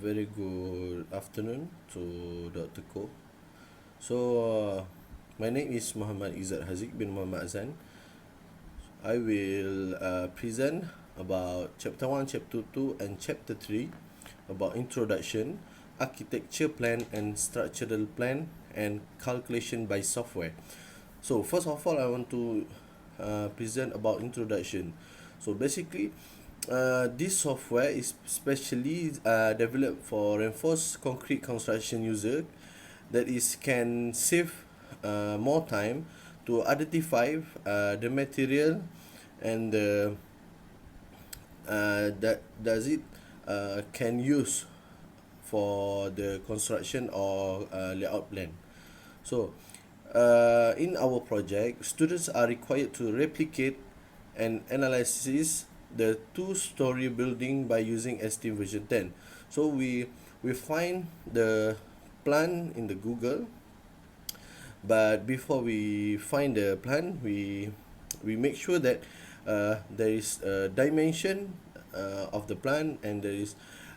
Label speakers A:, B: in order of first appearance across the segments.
A: very good afternoon to Dr. Ko. So, my name is Muhammad Izzat Haziq bin Muhammad Azan. I will present about Chapter 1, Chapter 2, and Chapter 3 about Introduction, Architecture Plan, and Structural Plan, and Calculation by Software. So, first of all, I want to present about Introduction. So, basically, this software is specially developed for reinforced concrete construction user that is can save more time to identify the material and that does it can use for the construction or layout plan. So, in our project, students are required to replicate and analyze the two-story building by using esteem version 10. So we find the plan in the Google, but before we find the plan, we make sure that there is a dimension of the plan, and there is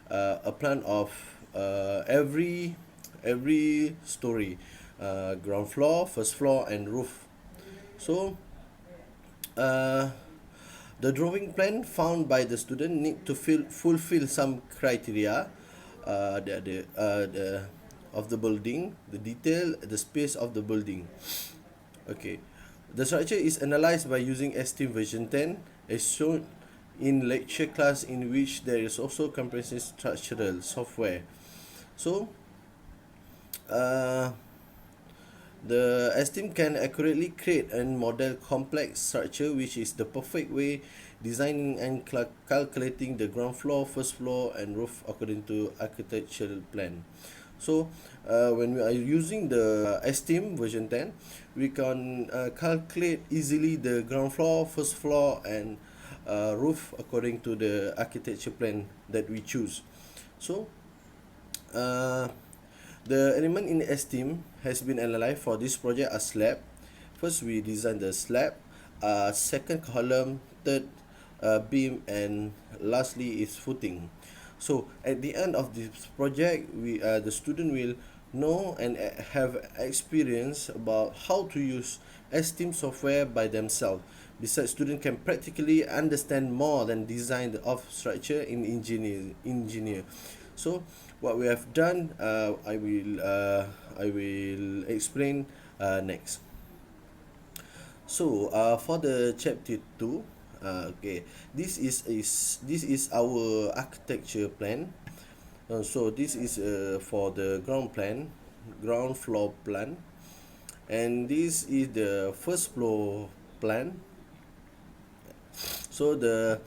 A: a plan of every story, ground floor, first floor, and roof. So uh, the drawing plan found by the student need to fulfill some criteria, the of the building, the detail, the space of the building. Okay, the structure is analyzed by using esteem version 10 as shown in lecture class, in which there is also comprehensive structural software. So uh, the esteem can accurately create and model complex structure, which is the perfect way designing and calculating the ground floor, first floor, and roof according to architectural plan. So when we are using the esteem version 10, we can calculate easily the ground floor, first floor, and roof according to the architecture plan that we choose. So uh, the element in esteem has been analyzed for this project as slab. First, we design the slab, second column, third beam, and lastly is footing. So at the end of this project, the student will know and have experience about how to use esteem software by themselves. Besides, student can practically understand more than design the of structure in engineer. So what we have done, I will explain next. So for the chapter 2, okay, this is our architecture plan. So this is for the ground floor plan, and this is the first floor plan. So uh,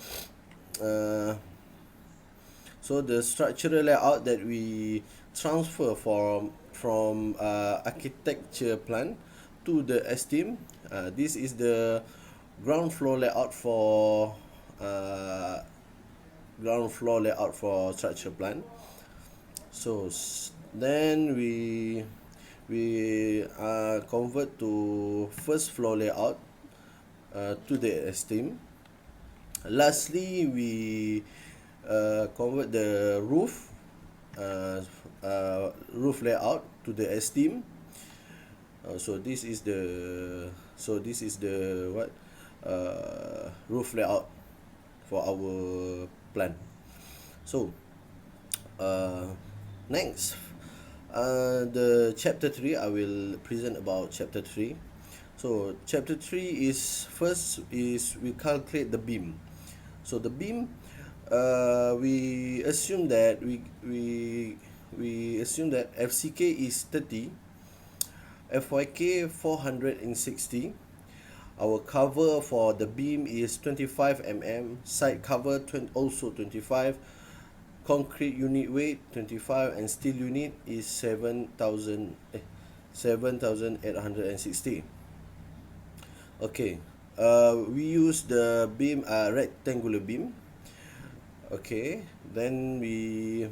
A: the structural layout that we transfer from architecture plan to the esteem. This is the ground floor layout for uh, structure plan. So then we convert to first floor layout to the esteem. Lastly, we convert the roof layout to the esteem. This is the what roof layout for our plan. So next, the chapter 3, I will present about chapter 3. So chapter 3 is first is we calculate the beam. So the beam, we assume that we assume that FCK is 30, FYK 460. Our cover for the beam is 25 mm, side cover also 25, concrete unit weight 25, and steel unit is 7,860. Okay, we use the beam, rectangular beam. Okay, then we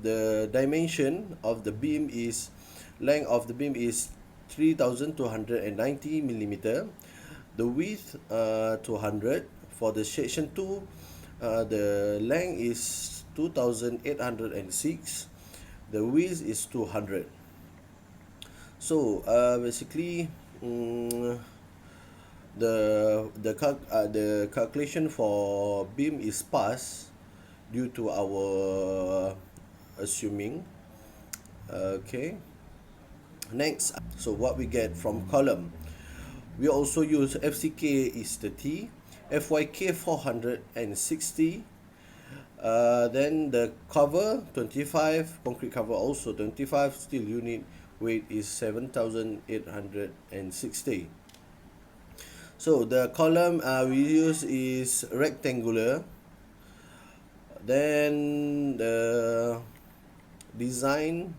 A: the dimension of the beam is, length of the beam is 3,290 millimeter, the width 200. For the section 2, The length is 2806. The width is 200. So basically, the calculation for beam is passed due to our assuming. Okay. Next, so what we get from column, we also use FCK is 30, FYK 460. Then the cover 25, concrete cover also 25, steel unit weight is 7,860. So the column we use is rectangular. Then the design,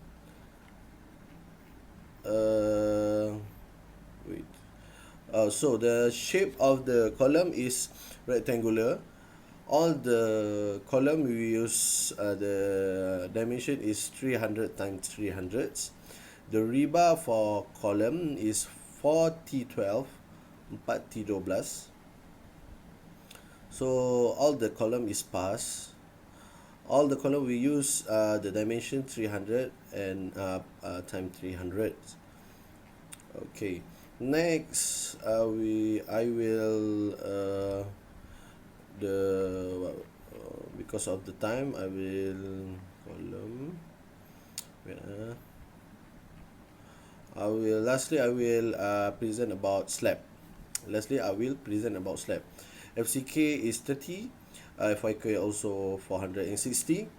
A: so the shape of the column is rectangular. All the column we use, the dimension is 300 times 300. The rebar for column is 4T12, 4T12. So all the column is passed. All the column we use the dimension 300 and time 300. Okay. Next, I will because of the time, I will column. Lastly I will present about slab. FCK is 30, FYK also 460.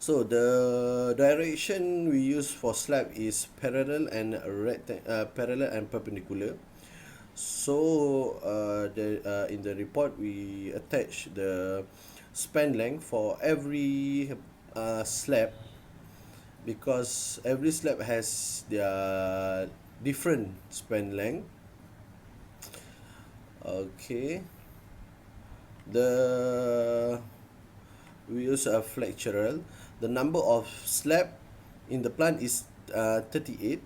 A: So the direction we use for slab is parallel and perpendicular. So in the report we attach the span length for every slab, because every slab has their different span length. Okay. We use a flexural. The number of slab in the plant is 38.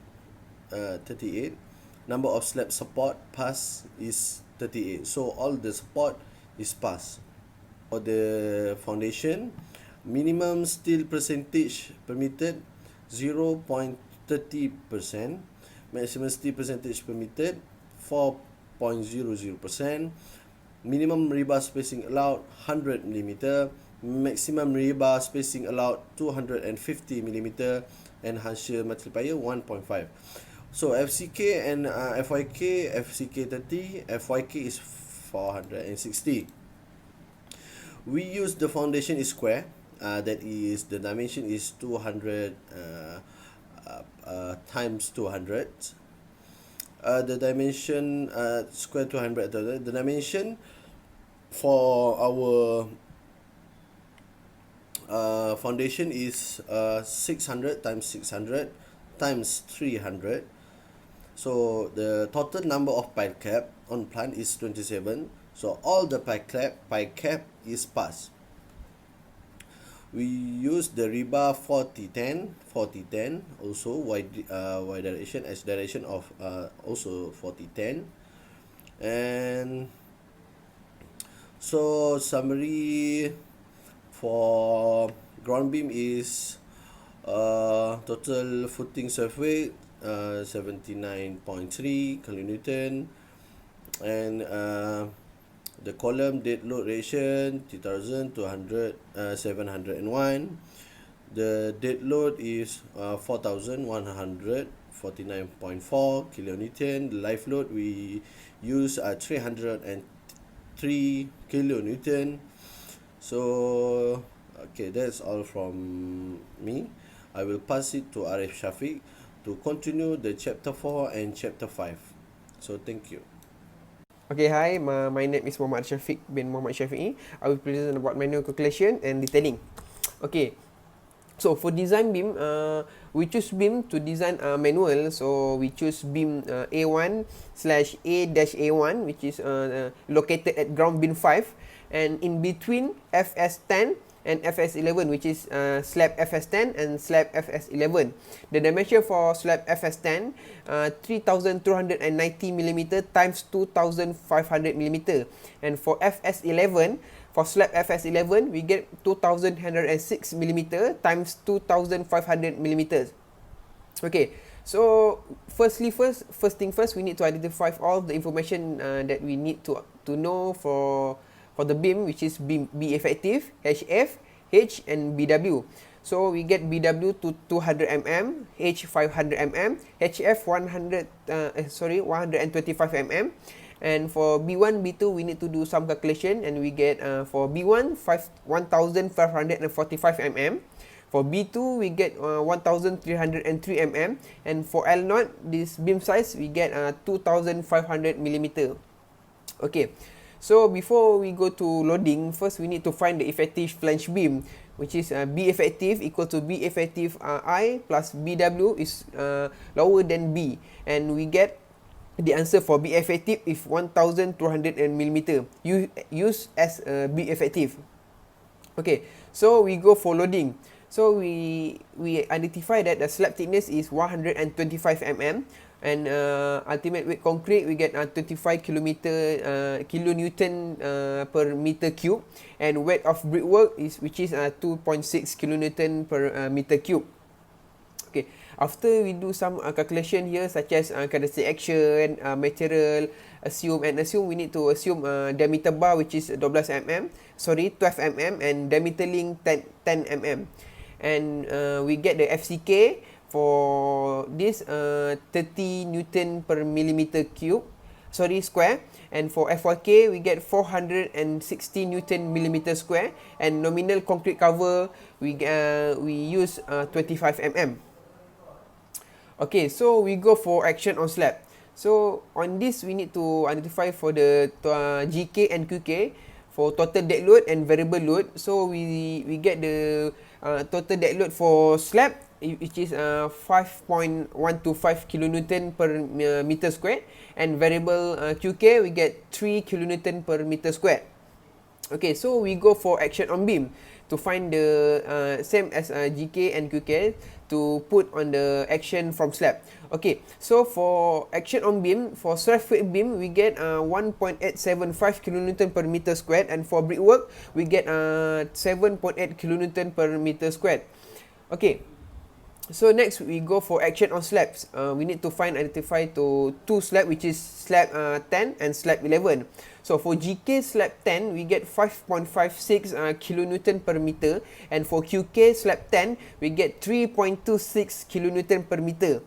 A: Number of slab support pass is 38. So all the support is passed. For the foundation, minimum steel percentage permitted 0.30%. Maximum steel percentage permitted 4.00%. Minimum rebar spacing allowed 100 mm. Maximum rebar spacing allowed 250 mm, and Hansher multiplier 1.5. So FCK and FYK, FCK 30, FYK is 460. We use the foundation is square, that is the dimension is 200 times 200. The dimension square 200. The dimension for our foundation is 600 times 600 times 300. So the total number of pile cap on plant is 27. So all the pile cap is passed. We use the rebar 4010 also y direction, x direction of also 4010. And so summary for ground beam is total footing surface 79.3 kilonewton, and the column dead load ratio 701. The dead load is 4149.4 kilonewton. The live load we use 303 kilonewton. So okay, that's all from me. I will pass it to Arif Shafiq to continue the chapter 4 and chapter 5. So thank you.
B: Okay, hi, my name is Muhammad Shafiq bin Muhammad Shafi'i. I will present about manual calculation and detailing. Okay, so for design beam, we choose beam to design manual. So we choose beam A1/A-A1, which is located at ground beam 5, and in between FS10 and FS11, which is slab FS10 and slab FS11. The dimension for slab FS10, 3,290 mm times 2,500 mm, and for FS11, For slab FS11, we get 2106 millimeter times 2500 millimeters. Okay, so first thing first, we need to identify all the information that we need to know for the beam, which is beam B effective, HF, H, and BW. So we get BW to 200 mm, H 500 mm, HF 125 mm. And for B1, B2, we need to do some calculation, and we get for B1 1545 mm. For B2, we get 1303 mm, and for L0, this beam size, we get 2500 millimeter. Okay, so before we go to loading, first we need to find the effective flange beam, which is B effective equal to B effective I plus BW is lower than B, and we get the answer for B effective is 1200 millimeter. Use as B effective. Okay, so we go for loading. So we identify that the slab thickness is 125 mm, and ultimate weight concrete we get 25 kilonewton per meter cube, and weight of brickwork which is 2.6 kilonewton per meter cube. Okay, after we do some calculation here, such as kinetic action, material, assume, we need to assume diameter bar, which is 12 mm, and diameter link 10 mm. And we get the FCK for this 30 Newton per millimeter cube, square. And for FYK, we get 460 Newton millimeter square. And nominal concrete cover, we use 25 mm. Okay, so we go for action on slab. So on this, we need to identify for the GK and QK for total dead load and variable load. So we get the total dead load for slab, which is 5.125 kilonewton per meter square, and variable QK, we get 3 kilonewton per meter square. Okay, so we go for action on beam to find the same as GK and QK to put on the action from slab. Okay, so for action on beam, for stress-weight beam, we get 1.875 kilonewton per meter squared, and for brickwork, we get 7.8 kilonewton per meter squared. Okay, so next we go for action on slabs. We need to identify to two slab, which is slab 10 and slab 11. So for GK slab 10, we get 5.56 kilonewton per meter, and for QK slab 10, we get 3.26 kilonewton per meter.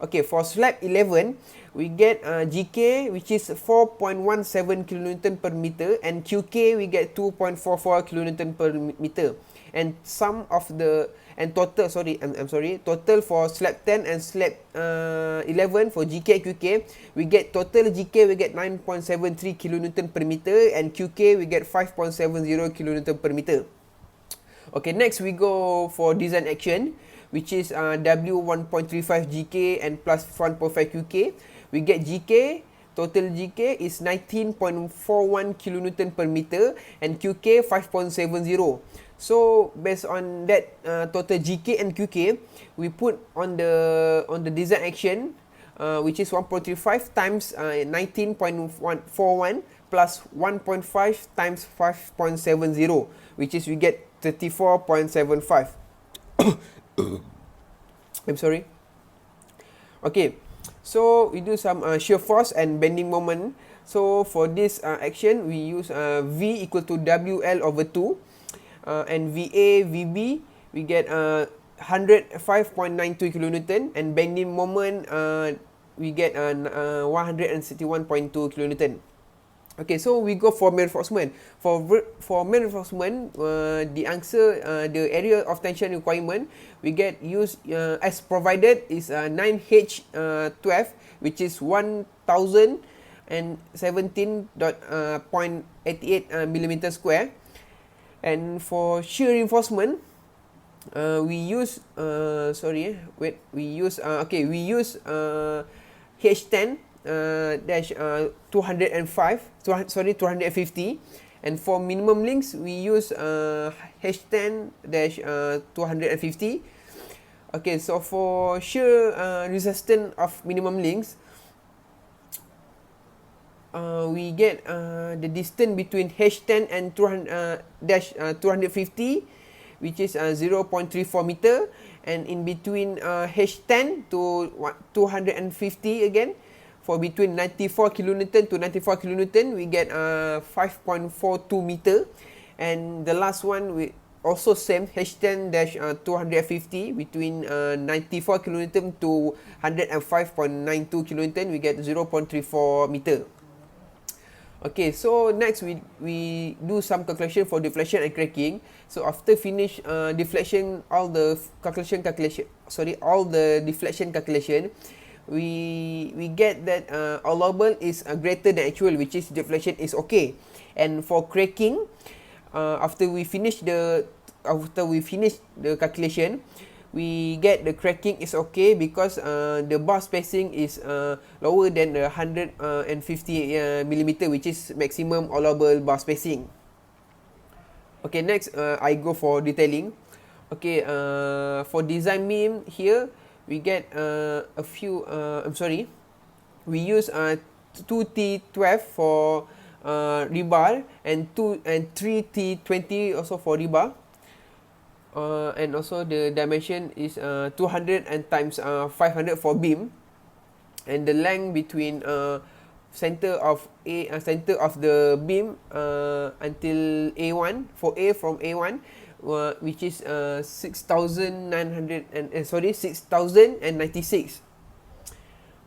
B: Okay, for slab 11, we get GK, which is 4.17 kilonewton per meter, and QK we get 2.44 kilonewton per meter. And sum of the total for slab 10 and slab 11 for GK and QK, we get total GK we get 9.73 kilonewton per meter, and QK we get 5.70 kilonewton per meter. Okay, next we go for design action, which is W 1.35 GK and plus 1.5 QK. We get GK, total GK is 19.41 kilonewton per meter, and QK 5.70. So based on that total GK and QK, we put on the design action, which is 1.35 times 19.41 plus 1.5 times 5.70, which is we get 34.75. I'm sorry. Okay, so we do some shear force and bending moment. So for this action, we use V equal to WL over 2. And VA, VB, we get 105.92 kilonewton, and bending moment we get 161.2 kilonewton. Okay, so we go for main reinforcement. For main reinforcement, the answer, the area of tension requirement, we get use as provided is 9H12, which is 1017.88 millimeter square. And for shear reinforcement, we use H10 dash 250, and for minimum links we use H10 dash 250. Okay, so for shear resistance of minimum links, we get the distance between H10 and 250, which is 0.34 meter, and in between H10 to 250 again, for between 94 kilonewton to 94 kilonewton, we get 5.42 meter, and the last one we also same H10-250 between 94 kilonewton to 105.92 kilonewton, we get 0.34 meter. Okay, so next we do some calculation for deflection and cracking. So after finish deflection, all the deflection calculation, we get that allowable is greater than actual, which is deflection is okay. And for cracking, after we finish the calculation, we get the cracking is okay because the bar spacing is lower than the 150 millimeter, which is maximum allowable bar spacing. Okay, next I go for detailing. Okay, for design beam here, we get a few. We use 2T12 for rebar and 3T20 also for rebar. And also the dimension is 200 and times 500 for beam, and the length between center of the beam until A1 for A from A1, which is 6,096.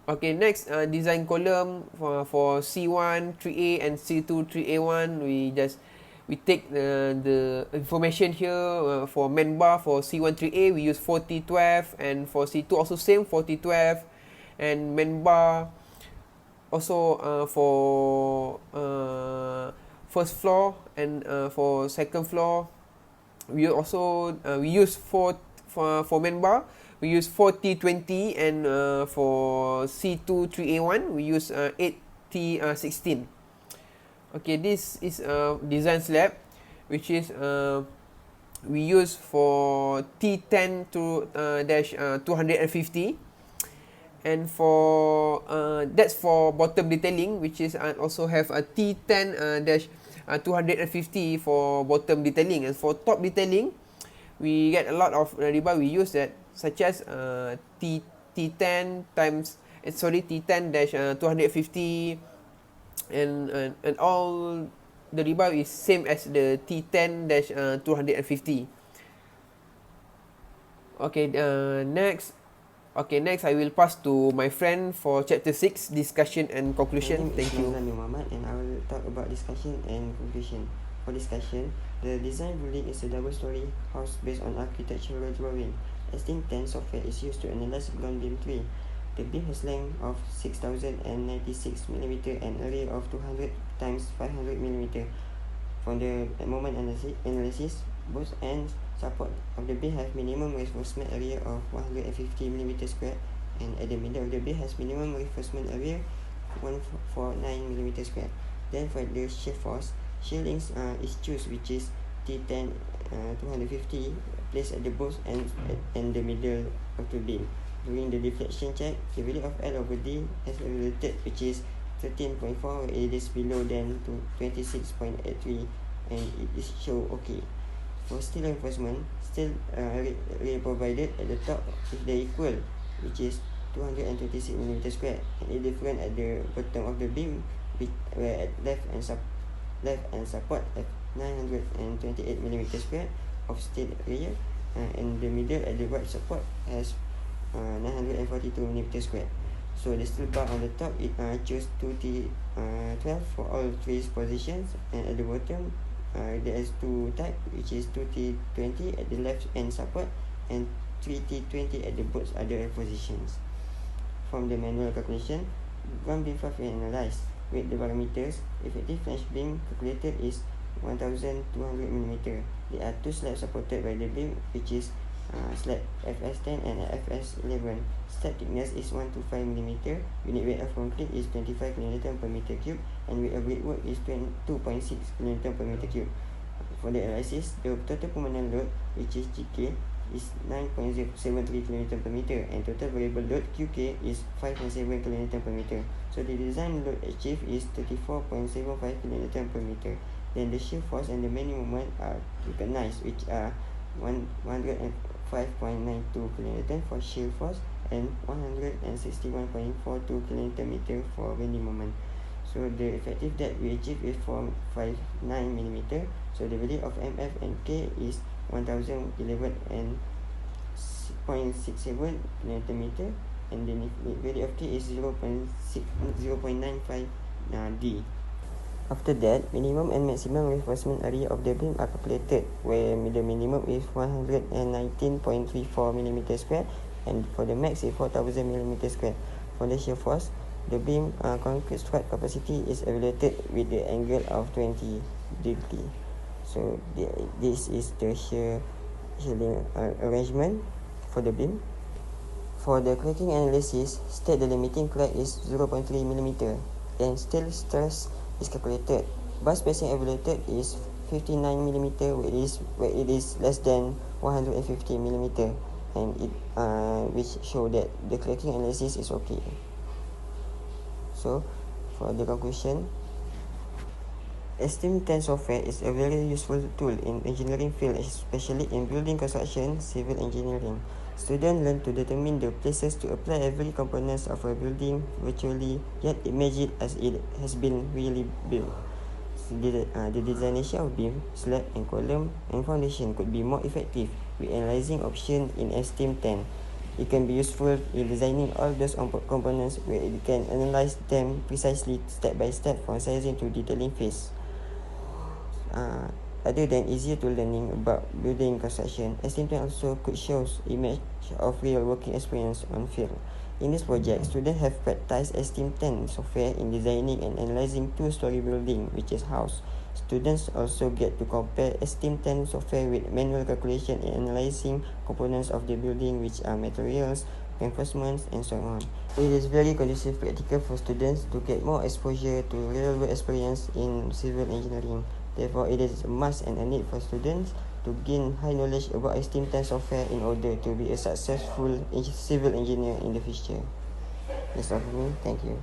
B: Okay, next design column for C1 3A and C2 3A1. We take the information here for main bar. For C1 3A we use 4012, and for C2 also same 4012, and main bar also for first floor and for second floor we also we use for main bar we use 4020, and for C2 3A1 we use 8T16. Okay, this is a design slab, which is we use for T10 to dash 250, and for that's for bottom detailing, which is also have a T10 dash 250 for bottom detailing, and for top detailing, we get a lot of rebar we use that, such as T10 times T10 dash 250. And all the rebar is same as the T10-250. Okay, next I will pass to my friend for chapter 6, discussion and conclusion. Thank you.
C: Muhammad, and I will talk about discussion and conclusion. For discussion, the design building is a double-story house based on architectural drawing. Esteem 10 software is used to analyze ground beam 3. The beam has length of 6,096 mm and area of 200 times 500 mm. For the moment analysis, both ends support of the beam have minimum reinforcement area of 150 mm square, and at the middle of the beam has minimum reinforcement area 149 mm square. Then for the shear force, shear length is choose, which is T10 250 placed at the both ends and the middle of the beam. During the deflection check, the value of L over D has related, which is 13.4. It is below than to 26.83, and it is show okay. For steel reinforcement, steel provided at the top if they equal, which is 226 mm square, and it different at the bottom of the beam, where at left and support at 928 mm square of steel area, and the middle at the right support has 942 mm square. So the steel bar on the top, it choose 2T12 for all three positions, and at the bottom there is two type, which is 2T20 at the left end support and 3T20 at the both other positions. From the manual calculation, ground beam fluff analyzed with the parameters. Effective flash beam calculated is 1,200 mm. There are two slabs supported by the beam, which is slab FS10 and FS11. Slab thickness is 125 mm. Unit weight of concrete is 25 kN per meter cube, and weight of brickwork is 2.6 kN per meter cube. For the analysis, the total permanent load, which is GK, is 9.073 km per meter, and total variable load QK is 5.7 kN per meter. So the design load achieved is 34.75 kN per meter. Then the shear force and the bending moment are recognized, which are 105.92 kN for shear force and 161.42 kN for bending moment. So the effective depth we achieve is 459 mm. So the value of MF and K is 1011 and 0.67 km, and the value of K is 0.95 D. After that, minimum and maximum reinforcement area of the beam are calculated, where the minimum is 119.34 mm square, and for the max is 4000 mm square. For the shear force, the beam concrete strut capacity is evaluated with the angle of 20 degree. So this is the shearing arrangement for the beam. For the cracking analysis, state the limiting crack is 0.3 mm. Then steel stress is calculated. Bar spacing evaluated is 59 mm, where it is less than 150 mm, and it which show that the cracking analysis is okay. So, for the conclusion, esteem 10 software is a very useful tool in engineering field, especially in building construction, civil engineering. Students learn to determine the places to apply every components of a building virtually, yet imagine as it has been really built. So the designation of beam, slab, and column and foundation could be more effective with analyzing options in esteem 10. It can be useful in designing all those components, where it can analyze them precisely step by step from sizing to detailing phase. Other than easier to learning about building construction, esteem 10 also could show image of real working experience on field. In this project, students have practiced esteem 10 software in designing and analyzing two-story building, which is house. Students also get to compare esteem 10 software with manual calculation in analyzing components of the building, which are materials, reinforcements, and so on. It is very conducive practical for students to get more exposure to real-world experience in civil engineering. Therefore, it is a must and a need for students to gain high knowledge about esteem 10 software in order to be a successful civil engineer in the future. That's all for me. Thank you.